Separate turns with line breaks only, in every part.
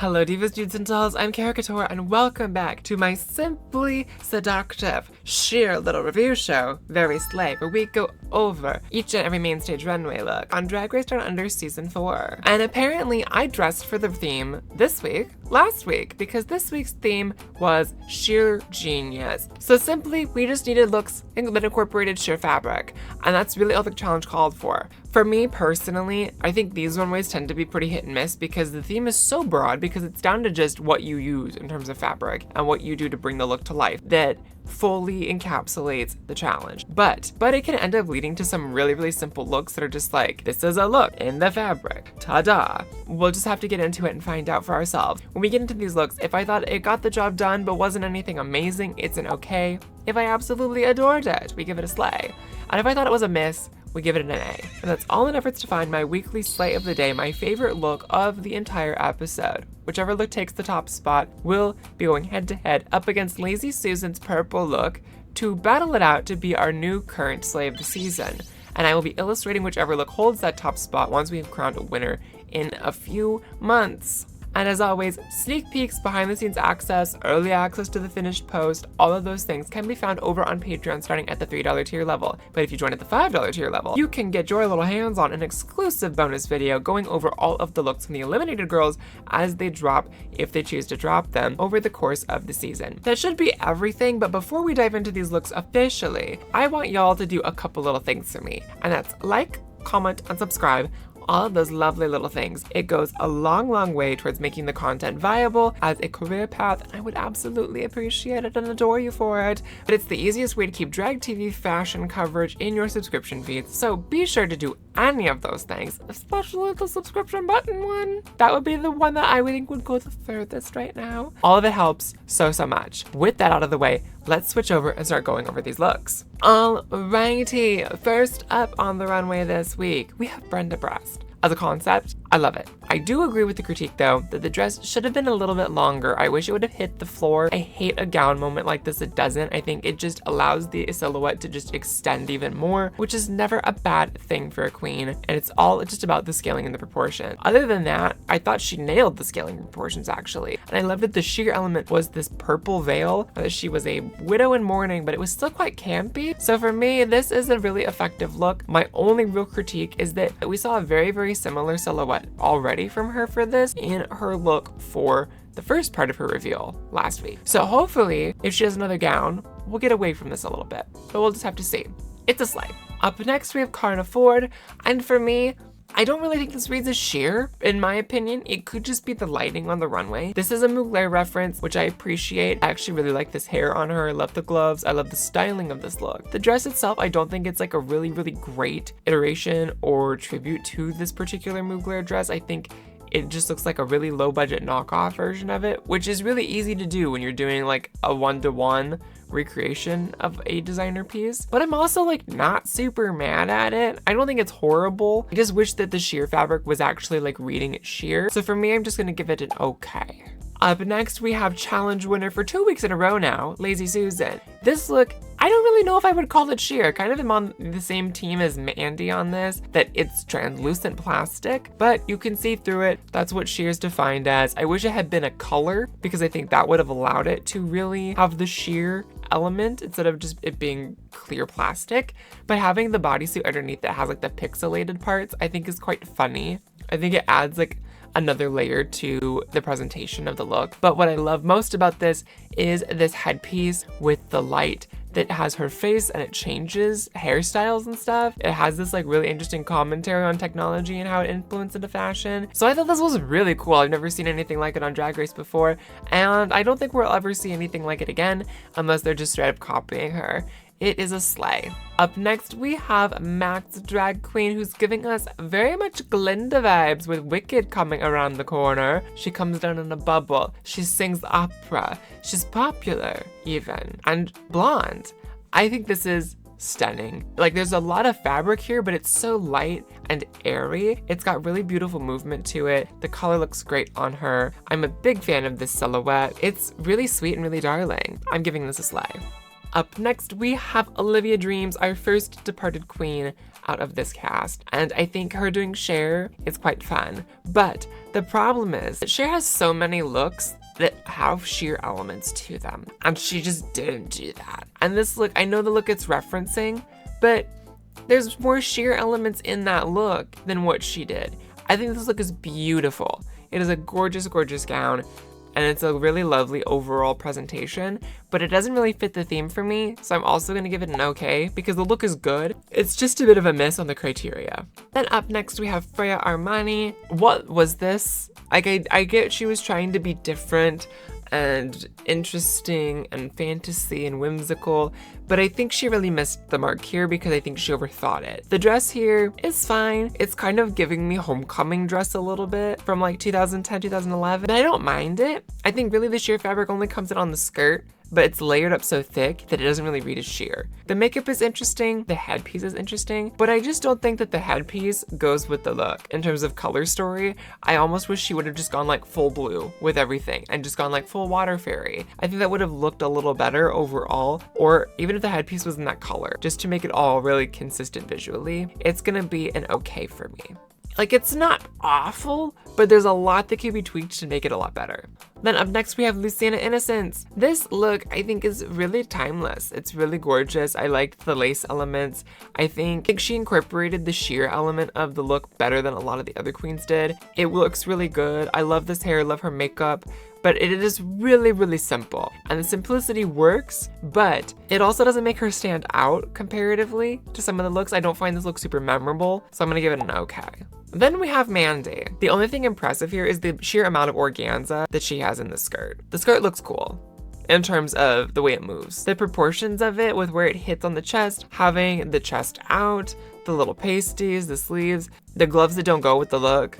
Hello divas, dudes, and dolls, I'm Caricature, and welcome back to my simply seductive, sheer little review show, Very Slay, where we go over each and every main stage runway look on Drag Race Down Under Season 4. And apparently I dressed for the theme last week, because this week's theme was sheer genius. So simply, we just needed looks that incorporated sheer fabric, and that's really all the challenge called for. For me personally, I think these runways tend to be pretty hit and miss because the theme is so broad, because it's down to just what you use in terms of fabric and what you do to bring the look to life that fully encapsulates the challenge. But it can end up leading to some really simple looks that are just like, this is a look in the fabric. Ta-da! We'll just have to get into it and find out for ourselves. When we get into these looks, if I thought it got the job done but wasn't anything amazing, it's an okay. If I absolutely adored it, we give it a slay. And if I thought it was a miss, we give it an A. And that's all in efforts to find my weekly slay of the day, my favorite look of the entire episode. Whichever look takes the top spot will be going head to head up against Lazy Susan's purple look to battle it out to be our new current slay of the season. And I will be illustrating whichever look holds that top spot once we have crowned a winner in a few months. And as always, sneak peeks, behind the scenes access, early access to the finished post, all of those things can be found over on Patreon starting at the $3 tier level. But if you join at the $5 tier level, you can get your little hands on an exclusive bonus video going over all of the looks from the eliminated girls as they drop, if they choose to drop them, over the course of the season. That should be everything, but before we dive into these looks officially, I want y'all to do a couple little things for me. And that's like, comment, and subscribe. All of those lovely little things. It goes a long way towards making the content viable as a career path, and I would absolutely appreciate it and adore you for it. But it's the easiest way to keep drag TV fashion coverage in your subscription feeds, so be sure to do any of those things, especially the subscription button one. That would be the one that I would think would go the furthest right now. All of it helps so much. With that out of the way, let's switch over and start going over these looks. Alrighty, first up on the runway this week, we have Brenda Breast. As a concept, I love it. I do agree with the critique though, that the dress should have been a little bit longer. I wish it would have hit the floor. I hate a gown moment like this, it doesn't. I think it just allows the silhouette to just extend even more, which is never a bad thing for a queen. And it's all just about the scaling and the proportion. Other than that, I thought she nailed the scaling proportions actually. And I loved that the sheer element was this purple veil, that she was a widow in mourning, but it was still quite campy. So for me, this is a really effective look. My only real critique is that we saw a very similar silhouette already from her for this in her look for the first part of her reveal last week. So hopefully, if she has another gown, we'll get away from this a little bit, but we'll just have to see. It's a slay. Up next, we have Carna Ford, and for me, I don't really think this reads as sheer, in my opinion. It could just be the lighting on the runway. This is a Mugler reference, which I appreciate. I actually really like this hair on her. I love the gloves. I love the styling of this look. The dress itself, I don't think it's like a really great iteration or tribute to this particular Mugler dress. I think it just looks like a really low budget knockoff version of it, which is really easy to do when you're doing like a one-to-one recreation of a designer piece. But I'm also like not super mad at it. I don't think it's horrible. I just wish that the sheer fabric was actually like reading it sheer. So for me, I'm just gonna give it an okay. Up next, we have challenge winner for 2 weeks in a row now, Lazy Susan. This look, I don't really know if I would call it sheer. Kind of am on the same team as Mandy on this, that it's translucent plastic, but you can see through it. That's what sheer is defined as. I wish it had been a color, because I think that would have allowed it to really have the sheer element instead of just it being clear plastic. But having the bodysuit underneath that has like the pixelated parts, I think is quite funny. I think it adds like another layer to the presentation of the look. But what I love most about this is this headpiece with the light that has her face and it changes hairstyles and stuff. It has this like really interesting commentary on technology and how it influenced into fashion. So I thought this was really cool. I've never seen anything like it on Drag Race before, and I don't think we'll ever see anything like it again unless they're just straight up copying her. It is a slay. Up next, we have Max Drag Queen, who's giving us very much Glinda vibes with Wicked coming around the corner. She comes down in a bubble. She sings opera. She's popular, even, and blonde. I think this is stunning. Like, there's a lot of fabric here, but it's so light and airy. It's got really beautiful movement to it. The color looks great on her. I'm a big fan of this silhouette. It's really sweet and really darling. I'm giving this a slay. Up next, we have Olivia Dreams, our first departed queen out of this cast. And I think her doing Cher is quite fun. But the problem is that Cher has so many looks that have sheer elements to them. And she just didn't do that. And this look, I know the look it's referencing, but there's more sheer elements in that look than what she did. I think this look is beautiful. It is a gorgeous, gorgeous gown. And it's a really lovely overall presentation, but it doesn't really fit the theme for me, so I'm also gonna give it an okay, because the look is good. It's just a bit of a miss on the criteria. Then up next we have Freya Armani. What was this? Like, I get she was trying to be different and interesting and fantasy and whimsical, but I think she really missed the mark here because I think she overthought it. The dress here is fine. It's kind of giving me homecoming dress a little bit from like 2010, 2011. I don't mind it. I think really the sheer fabric only comes in on the skirt, but it's layered up so thick that it doesn't really read as sheer. The makeup is interesting, the headpiece is interesting, but I just don't think that the headpiece goes with the look. In terms of color story, I almost wish she would have just gone like full blue with everything and just gone like full water fairy. I think that would have looked a little better overall, or even if the headpiece was in that color, just to make it all really consistent visually. It's gonna be an okay for me. Like, it's not awful, but there's a lot that could be tweaked to make it a lot better. Then up next we have Luciana Innocence. This look I think is really timeless. It's really gorgeous. I liked the lace elements. I think she incorporated the sheer element of the look better than a lot of the other queens did. It looks really good. I love this hair, love her makeup, but it is really, really simple. And the simplicity works, but it also doesn't make her stand out comparatively to some of the looks. I don't find this look super memorable, so I'm gonna give it an okay. Then we have Mandy. The only thing impressive here is the sheer amount of organza that she has in the skirt. The skirt looks cool in terms of the way it moves. The proportions of it with where it hits on the chest, having the chest out, the little pasties, the sleeves, the gloves that don't go with the look,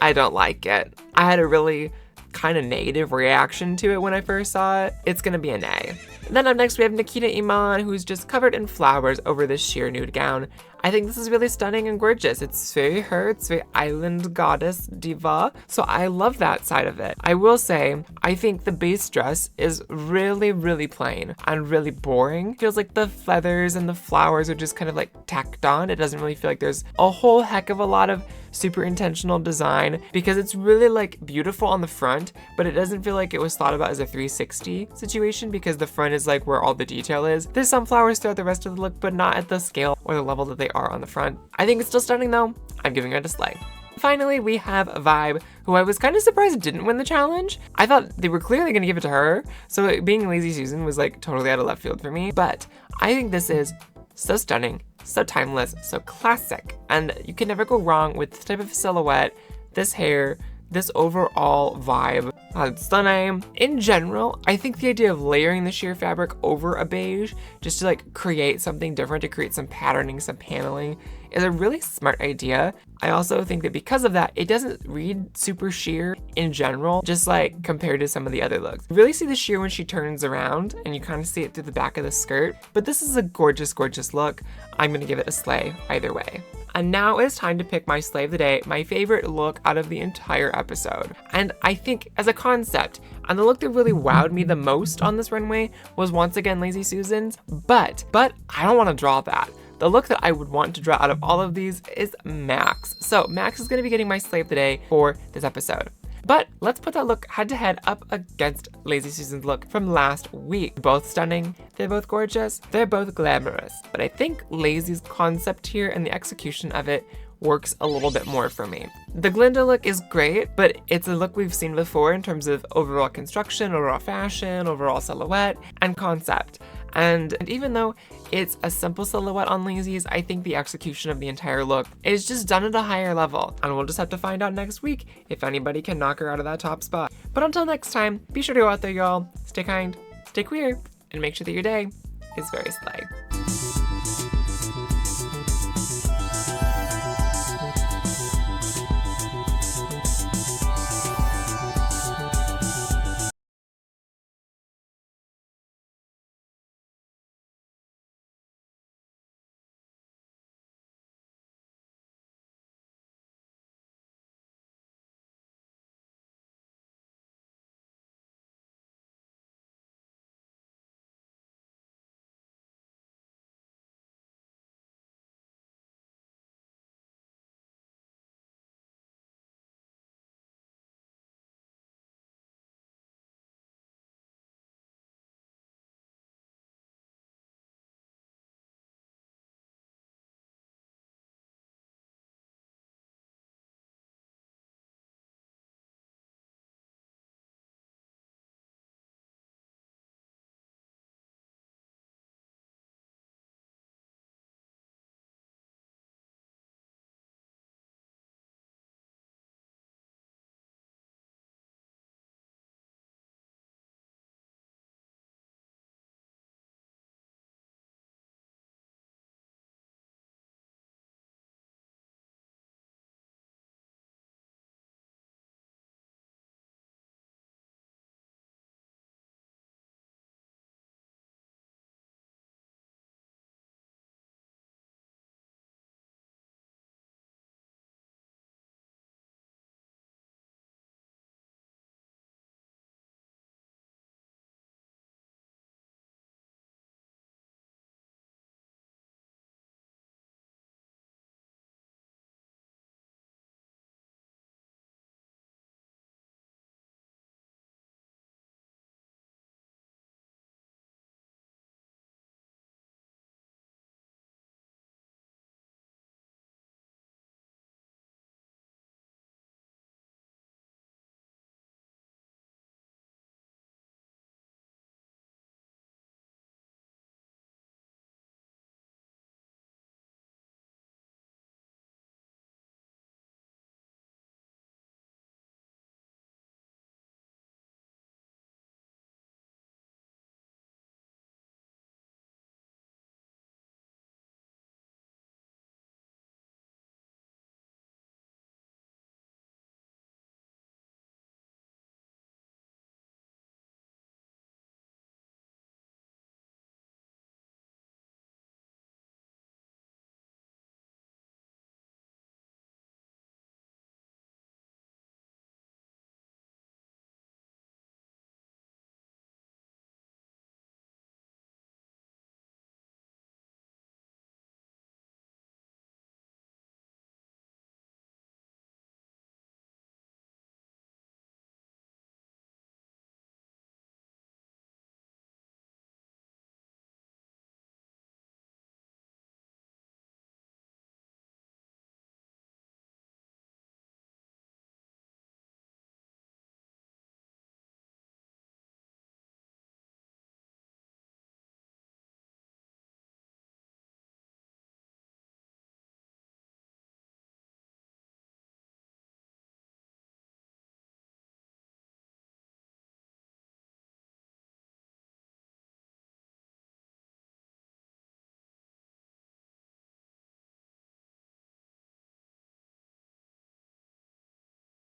I don't like it. I had a really kind of negative reaction to it when I first saw it. It's gonna be an A. Then up next we have Nikita Iman, who's just covered in flowers over this sheer nude gown. I think this is really stunning and gorgeous. It's very her, it's very island goddess diva, so I love that side of it. I will say, I think the base dress is really, really plain and really boring. Feels like the feathers and the flowers are just kind of like tacked on. It doesn't really feel like there's a whole heck of a lot of super intentional design, because it's really like beautiful on the front, but it doesn't feel like it was thought about as a 360 situation, because the front is like where all the detail is. There's some flowers throughout the rest of the look, but not at the scale or the level that they are on the front. I think it's still stunning though. I'm giving it a slay. Finally, we have Vibe, who I was kind of surprised didn't win the challenge. I thought they were clearly gonna give it to her, so it being Lazy Susan was like totally out of left field for me, but I think this is so stunning, so timeless, so classic, and you can never go wrong with this type of silhouette, this hair, this overall vibe. It's stunning. In general, I think the idea of layering the sheer fabric over a beige just to like create something different, to create some patterning, some paneling, is a really smart idea. I also think that because of that, it doesn't read super sheer in general, just like compared to some of the other looks. You really see the sheer when she turns around and you kind of see it through the back of the skirt, but this is a gorgeous, gorgeous look. I'm gonna give it a slay either way. And now it's time to pick my slay of the day, my favorite look out of the entire episode. And I think as a concept, and the look that really wowed me the most on this runway was once again Lazy Susan's, but I don't wanna draw that. The look that I would want to draw out of all of these is Max. So Max is gonna be getting my slay of the day for this episode. But let's put that look head to head up against Lazy Susan's look from last week. Both stunning, they're both gorgeous, they're both glamorous. But I think Lazy's concept here and the execution of it works a little bit more for me. The Glinda look is great, but it's a look we've seen before in terms of overall construction, overall fashion, overall silhouette, and concept. And even though it's a simple silhouette on Lazy's, I think the execution of the entire look is just done at a higher level. And we'll just have to find out next week if anybody can knock her out of that top spot. But until next time, be sure to go out there, y'all. Stay kind, stay queer, and make sure that your day is very slay.